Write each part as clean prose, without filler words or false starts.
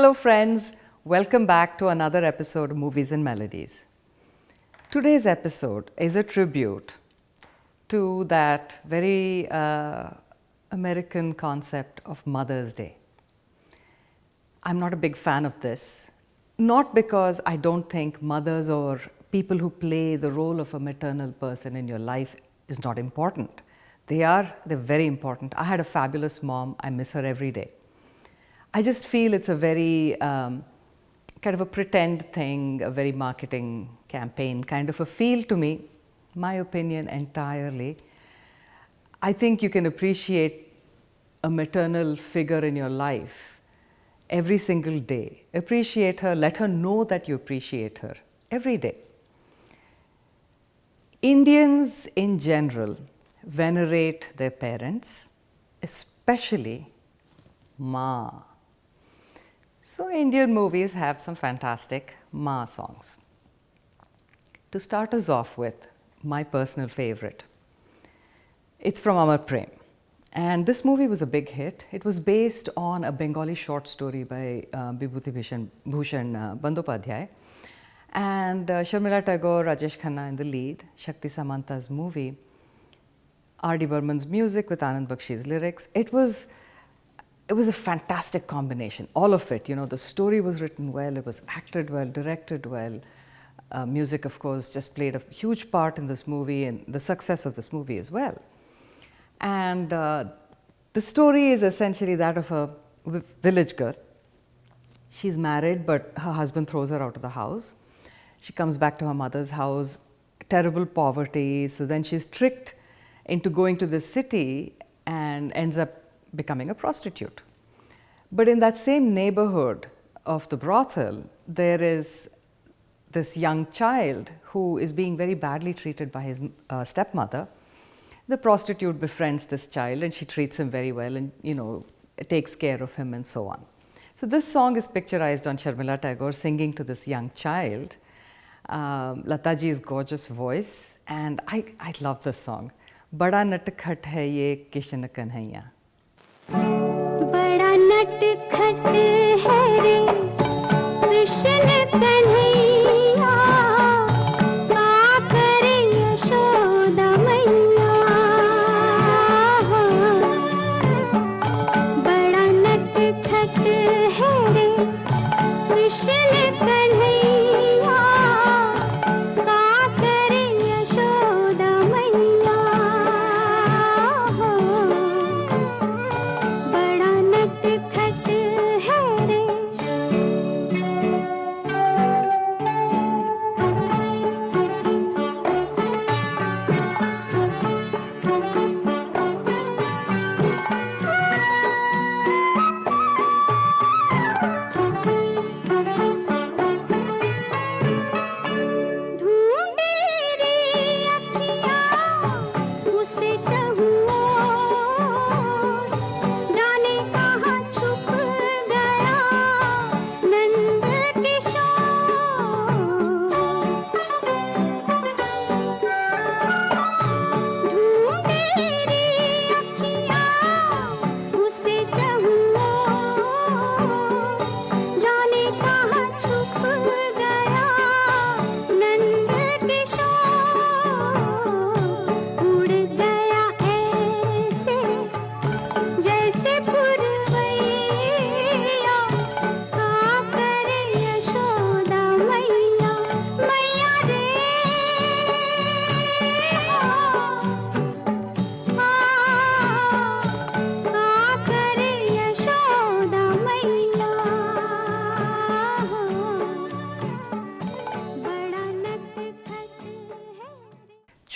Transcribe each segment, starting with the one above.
Hello friends, welcome back to another episode of Movies and Melodies. Today's episode is a tribute to that very American concept of Mother's Day. I'm not a big fan of this, not because I don't think mothers or people who play the role of a maternal person in your life is not important. They're very important. I had a fabulous mom, I miss her every day. I just feel it's a very kind of a pretend thing, a very marketing campaign kind of a feel to me, my opinion entirely. I think you can appreciate a maternal figure in your life every single day. Appreciate her, let her know that you appreciate her every day. Indians in general venerate their parents, especially Ma. So Indian movies have some fantastic Ma songs. To start us off with, my personal favorite. It's from Amar Prem. And this movie was a big hit. It was based on a Bengali short story by Bibhuti Bhushan Bandyopadhyay. And Sharmila Tagore, Rajesh Khanna in the lead, Shakti Samanta's movie, R.D. Burman's music with Anand Bakshi's lyrics. It was a fantastic combination, all of it. You know, the story was written well, it was acted well, directed well. Music, of course, just played a huge part in this movie and the success of this movie as well. And the story is essentially that of a village girl. She's married, but her husband throws her out of the house. She comes back to her mother's house, terrible poverty. So then she's tricked into going to this city and ends up becoming a prostitute. But in that same neighborhood of the brothel, there is this young child who is being very badly treated by his stepmother. The prostitute befriends this child and she treats him very well and, you know, takes care of him and so on. So this song is picturized on Sharmila Tagore singing to this young child. Lataji's gorgeous voice, and I love this song. Bada natkhat hai ye kishan kanhaiya. बड़ा नटखट है रे कृष्ण कन्हैया का करे यशोदा मैया बड़ा नटखट है रे कृष्ण कन्हैया का करे यशोदा मैया खट है रे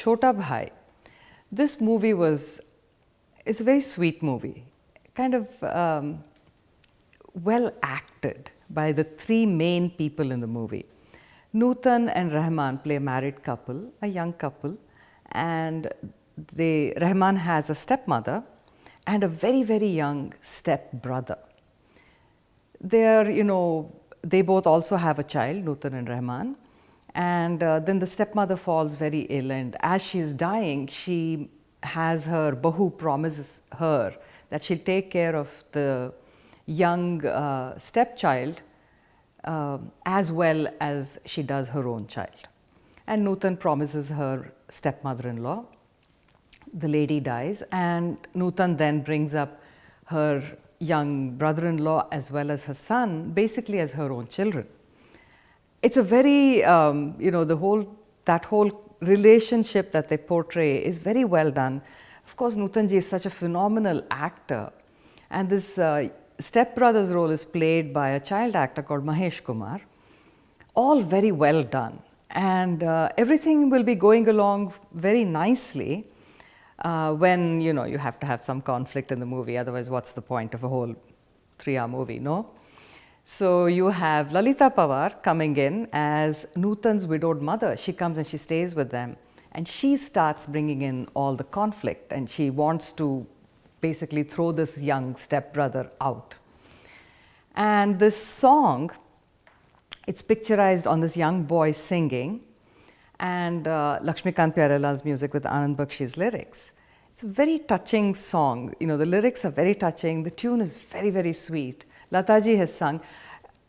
Chota Bhai. This movie it's a very sweet movie, kind of well acted by the three main people in the movie. Nutan and Rahman play a married couple, a young couple, and Rahman has a stepmother and a very, very young stepbrother. They both also have a child, Nutan and Rahman. And then the stepmother falls very ill, and as she is dying, she has her Bahu promises her that she'll take care of the young stepchild as well as she does her own child. And Nutan promises her stepmother-in-law. The lady dies, and Nutan then brings up her young brother-in-law as well as her son, basically as her own children. It's a very, that whole relationship that they portray is very well done. Of course, Nutan ji is such a phenomenal actor, and this stepbrother's role is played by a child actor called Mahesh Kumar. All very well done, and everything will be going along very nicely when you have to have some conflict in the movie. Otherwise, what's the point of a whole 3-hour movie, no? So you have Lalita Pawar coming in as Nutan's widowed mother. She comes and she stays with them, and she starts bringing in all the conflict, and she wants to basically throw this young stepbrother out. And this song, it's picturized on this young boy singing, and Lakshmikant Pyarelal's music with Anand Bakshi's lyrics. It's a very touching song. The lyrics are very touching. The tune is very, very sweet. Lataji has sung.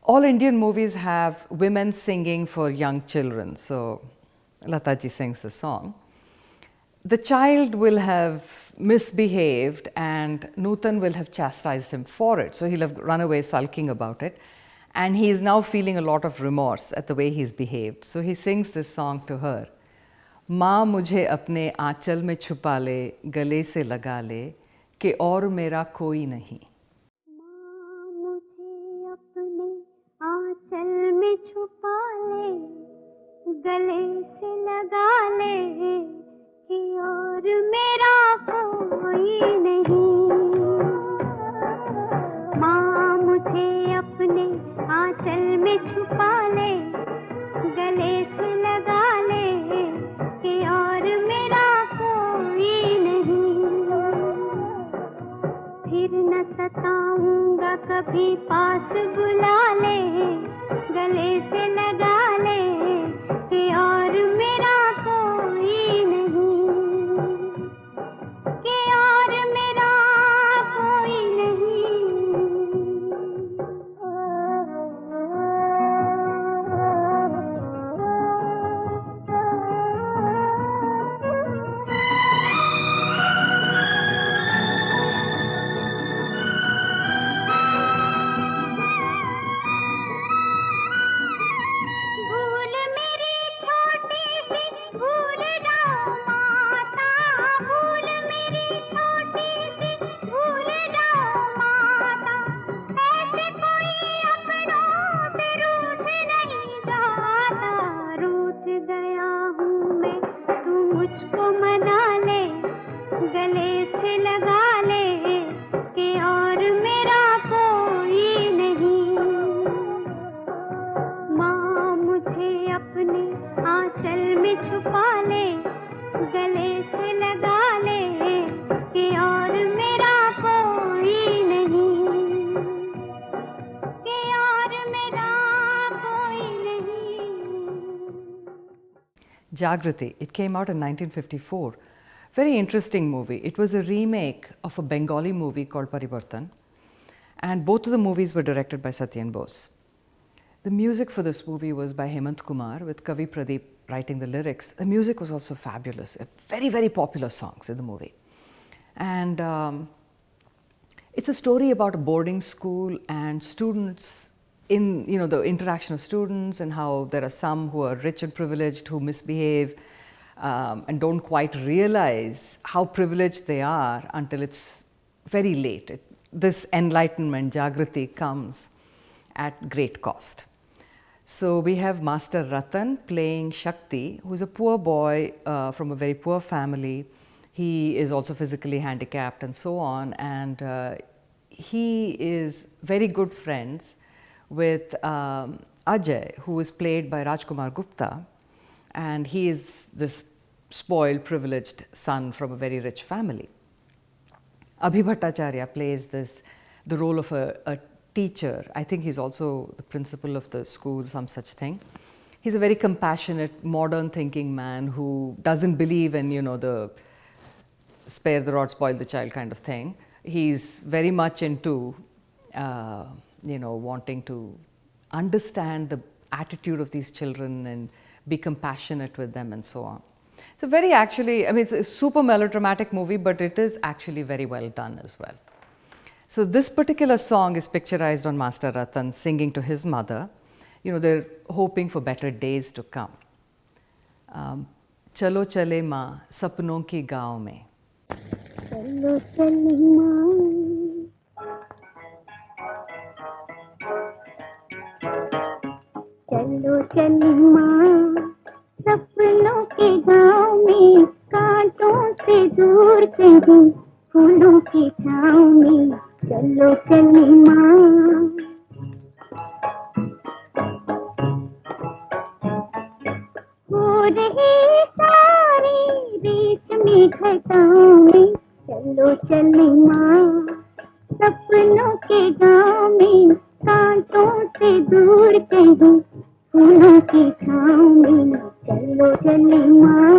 All Indian movies have women singing for young children, so Lataji sings the song. The child will have misbehaved, and Nutan will have chastised him for it, so he'll have run away sulking about it, and he is now feeling a lot of remorse at the way he's behaved. So he sings this song to her. माँ मुझे अपने आंचल में छुपा ले, गले से लगा ले, कि और मेरा कोई नहीं. माँ मुझे अपने आंचल में छुपा ले, गले से लगा ले, कि और मेरा कोई नहीं. माँ मुझे अपने आंचल में छुपा ले, गले से लगा ले, कि और मेरा कोई नहीं. फिर न सताऊंगा कभी, पास बुला ले, गले से लगा ले, कि और मेरा कोई नहीं, कि और मेरा कोई नहीं. भूल मेरी छोटी सी भूल जाओ माता, भूल मेरी छोटी सी भूल जाओ माता. ऐसे कोई अपनों से रूठ नहीं जाता. रूठ गया हूँ मैं, तू मुझको मना ले, गले से लगा ले, कि और मेरा कोई नहीं. माँ मुझे अपने आंचल में छुपा ले, गले से लगा ले, कि और मेरा कोई नहीं, कि और मेरा कोई नहीं. Jagrati, it came out in 1954. Very interesting movie. It was a remake of a Bengali movie called Parivartan, and both of the movies were directed by Satyen Bose. The music for this movie was by Hemant Kumar, with Kavi Pradeep writing the lyrics. The music was also fabulous. Very, very popular songs in the movie. And it's a story about a boarding school and students, in the interaction of students, and how there are some who are rich and privileged who misbehave and don't quite realize how privileged they are until it's very late. This enlightenment, Jagrati, comes at great cost. So we have Master Ratan playing Shakti, who is a poor boy from a very poor family. He is also physically handicapped and so on, and he is very good friends with Ajay, who is played by Rajkumar Gupta, and he is this spoiled, privileged son from a very rich family. Abhi Bhattacharya plays the role of a teacher. I think he's also the principal of the school, some such thing. He's a very compassionate, modern thinking man who doesn't believe in, the spare the rod, spoil the child kind of thing. He's very much into wanting to understand the attitude of these children and be compassionate with them and so on. It's a very actually, I mean, it's a super melodramatic movie, but it is actually very well done as well. So this particular song is picturized on Master Ratan singing to his mother. They're hoping for better days to come. Chalo chale maa sapnon ki gaon mein. चलो चली माँ चलो चली माँ सपनों के गाँव में कांटों से दूर कहीं फूलों की छाँव में चलो चली माँ हो रही सारी रेशमी घटाओं में चलो चली माँ सपनों के गाँव में कांटों से दूर कहीं फूलों की छाँव में चलो चली माँ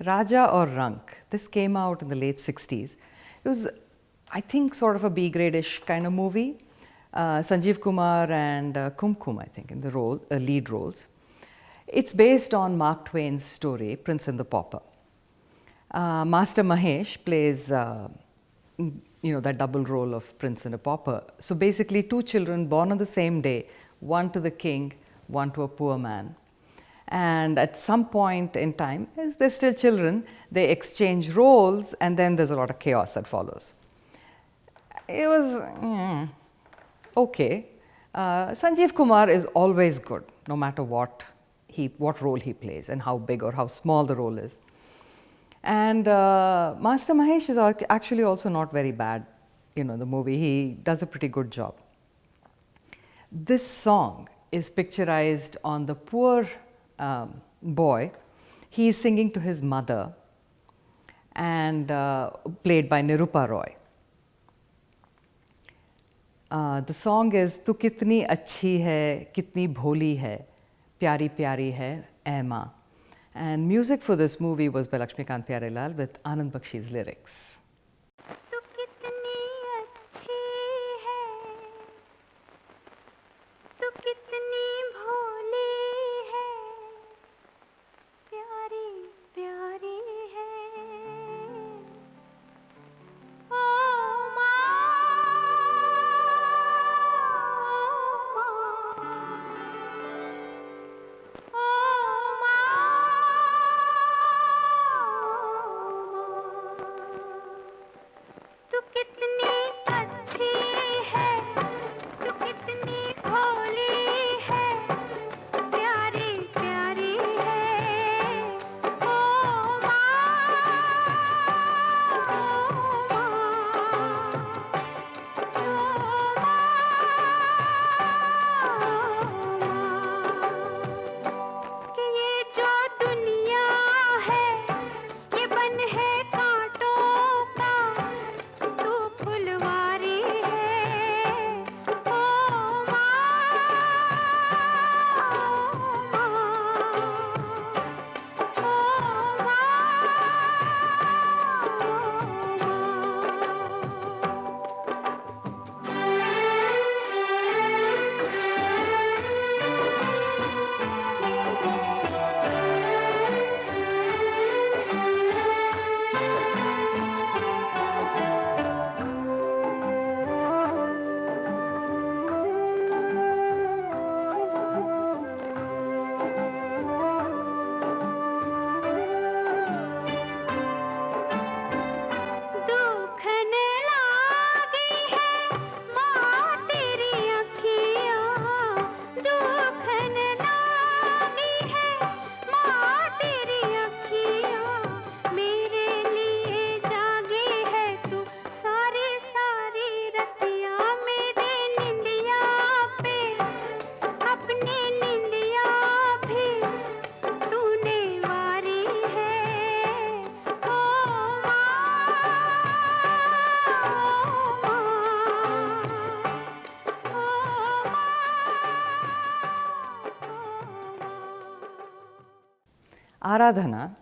Raja or Rank. This came out in the late 60s. It was, I think, sort of a B-grade-ish kind of movie. Sanjeev Kumar and Kumkum, I think, in the lead roles. It's based on Mark Twain's story, Prince and the Pauper. Master Mahesh plays, that double role of Prince and a Pauper. So basically, two children born on the same day, one to the king, one to a poor man. And at some point in time, as they're still children, they exchange roles, and then there's a lot of chaos that follows. It was okay. Sanjeev Kumar is always good, no matter what role he plays and how big or how small the role is. And Master Mahesh is actually also not very bad, the movie. He does a pretty good job. This song is picturized on the poor boy. He is singing to his mother, and played by Nirupa Roy. The song is Tu kitni achhi hai, kitni bholi hai, pyari pyari hai, ऐ माँ. And music for this movie was by Lakshmikant Pyarelal with Anand Bakshi's lyrics. तू कितनी अच्छी है तू कितनी भोली है प्यारी प्यारी है ओ Aradhana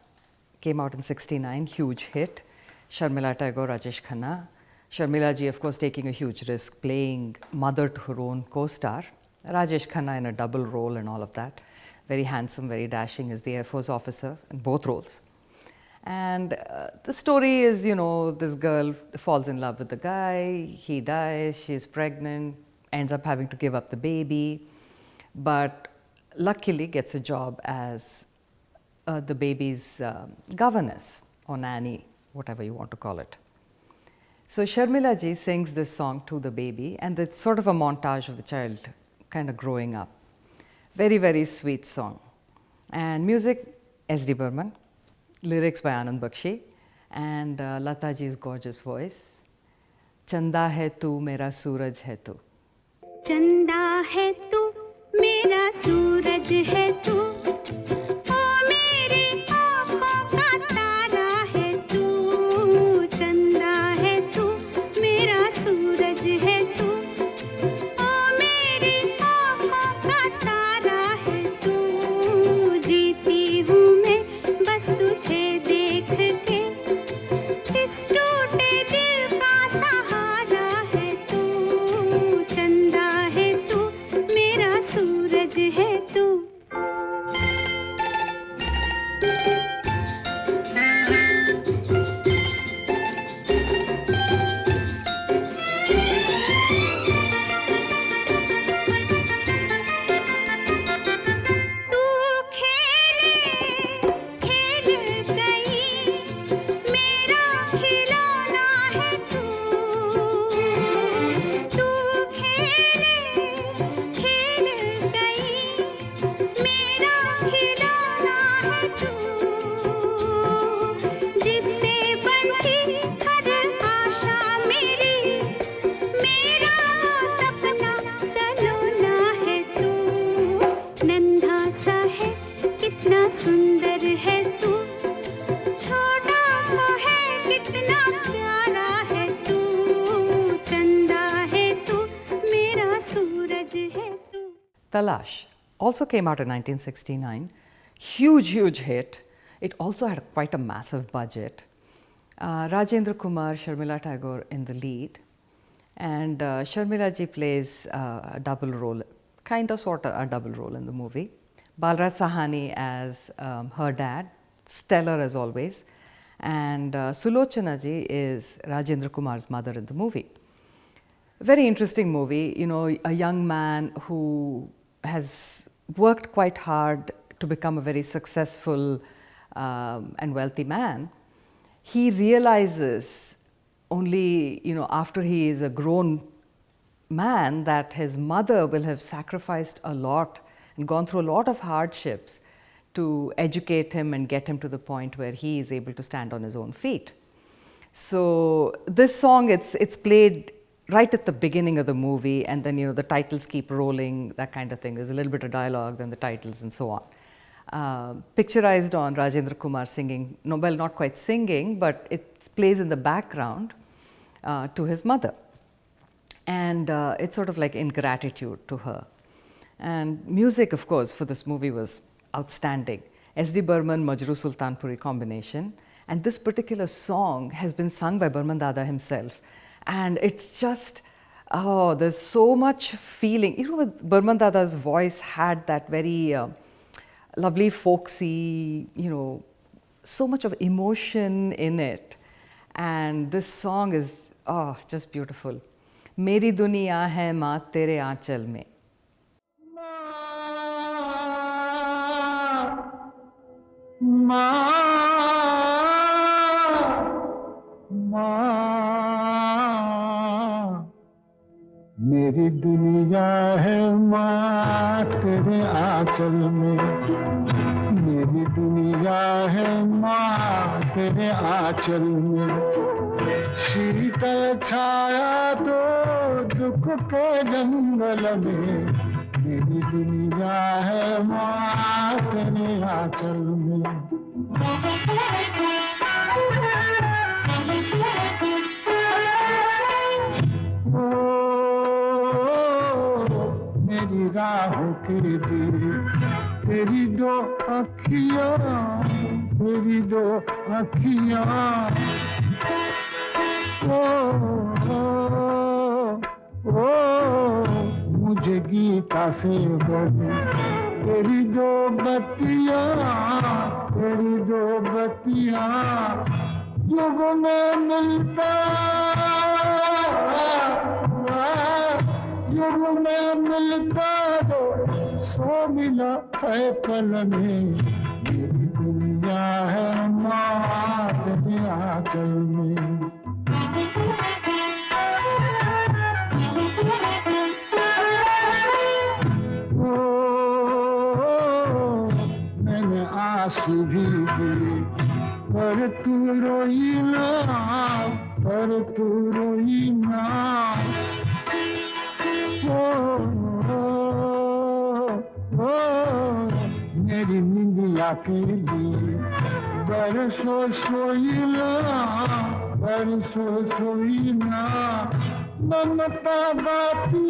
came out in 69, huge hit. Sharmila Tagore, Rajesh Khanna. Sharmila ji, of course, taking a huge risk, playing mother to her own co-star. Rajesh Khanna in a double role and all of that. Very handsome, very dashing as the Air Force officer in both roles. And the story is, you know, this girl falls in love with the guy, he dies, she's pregnant, ends up having to give up the baby, but luckily gets a job as the baby's governess or nanny, whatever you want to call it. So Sharmila ji sings this song to the baby, and it's sort of a montage of the child kind of growing up. Very, very sweet song. And music, S.D. Burman. Lyrics by Anand Bakshi. And Lata ji's gorgeous voice. Chanda hai tu, mera suraj hai tu. चंदा है तू मेरा सूरज है तू ओ मेरी आँखों का तारा है तू चंदा है तू मेरा सूरज है तू ओ मेरी आँखों का तारा है तू जीती हूँ मैं बस तुझे देख के इस टूटे दिल का सहारा है तू चंदा है तू मेरा सूरज है तू तू खेले खेल गई मेरा खिलौना है तू तू खेले खेल गई मेरा खिलौना है तू जिससे बनती हर आशा मेरी मेरा वो सपना सलोना है तू नन्हा सा है कितना सुंदर है तू छोटा सा है कितना प्यारा है तू चंदा है तू मेरा सूरज है तू Talash also came out in 1969. Huge, huge hit. It also had quite a massive budget. Rajendra Kumar, Sharmila Tagore in the lead. And Sharmila ji plays a double role, kind of sort of a double role in the movie. Balraj Sahani as her dad, stellar as always. And Sulochana ji is Rajendra Kumar's mother in the movie. Very interesting movie, you know, a young man who has worked quite hard to become a very successful and wealthy man. He realizes only, you know, after he is a grown man that his mother will have sacrificed a lot and gone through a lot of hardships to educate him and get him to the point where he is able to stand on his own feet. So this song, it's played right at the beginning of the movie, and then, you know, the titles keep rolling, that kind of thing. There's a little bit of dialogue, then the titles and so on. Picturized on Rajendra Kumar singing, no, well, not quite singing, but it plays in the background to his mother. And it's sort of like in gratitude to her. And music, of course, for this movie was outstanding. S.D. Burman, Majroo Sultanpuri combination. And this particular song has been sung by Burman Dada himself. And it's just, oh, there's so much feeling. You know, Burman Dada's voice had that very lovely, folksy, you know, so much of emotion in it. And this song is, oh, just beautiful. Meri duniya hai maa tere aanchal mein. मेरी दुनिया है माँ तेरे आंचल में मेरी दुनिया है माँ तेरे आंचल में शीतल छाया तो दुख के जंगल में मेरी दुनिया है माँ तेरे आंचल में मेरी निगाहों के लिए तेरी दो अखियां ओ, ओ, मुझे गीता से बोले तेरी दो बत्तियां युग में मिलता जो सो मिला है पल में मेरी दुनिया है माँ तेरे आंचल में मैंने आंसू भी दिए पर तू रोई ना मेरी निंदिया के लिए बरसों सोई ना ममता बाती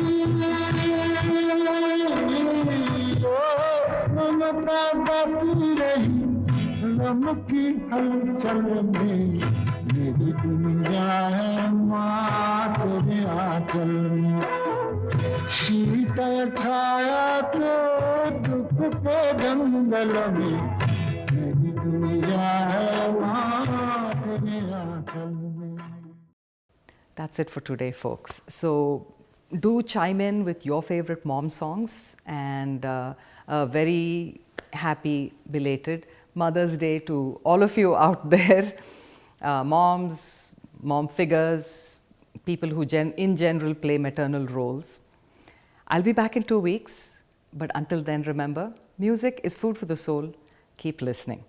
रही रम की हलचल में मेरी दुनिया है माँ तेरे आंचल में शीतल छाया तो दुख के जंगल में मेरी दुनिया है माँ तेरे आंचल में. That's it for today, folks. So do chime in with your favorite mom songs, and a very happy belated Mother's Day to all of you out there, moms, mom figures, people who in general play maternal roles. I'll be back in 2 weeks, but until then, remember, music is food for the soul. Keep listening.